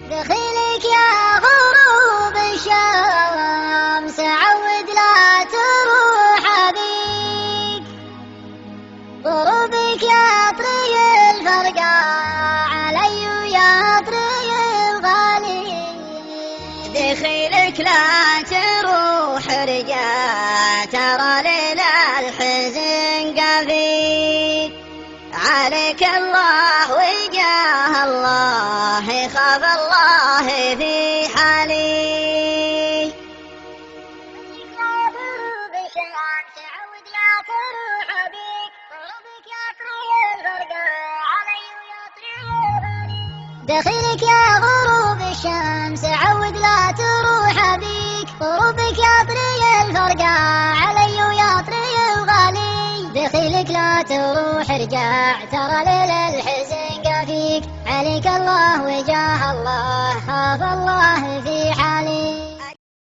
دخيلك يا غروب الشمس عود لا تروح بيك، غروبك يطري الفرقة علي ويطري الغالي. دخيلك لا تروح رجع ترى ليل الحزن قفيك، عليك الله وجاه الله خاف الله في حالي. غروب الشمس عود لا تروح بيك، غروبك يطري الفرقة علي ويطري الغالي. دخيلك يا غروب الشمس عود لا تروح بيك، غروبك يطري الفرقة علي ويطري الغالي. دخيلك لا تروح ارجع ترى ليل الحزن قفيك، عليك الله وجاه الله خاف الله في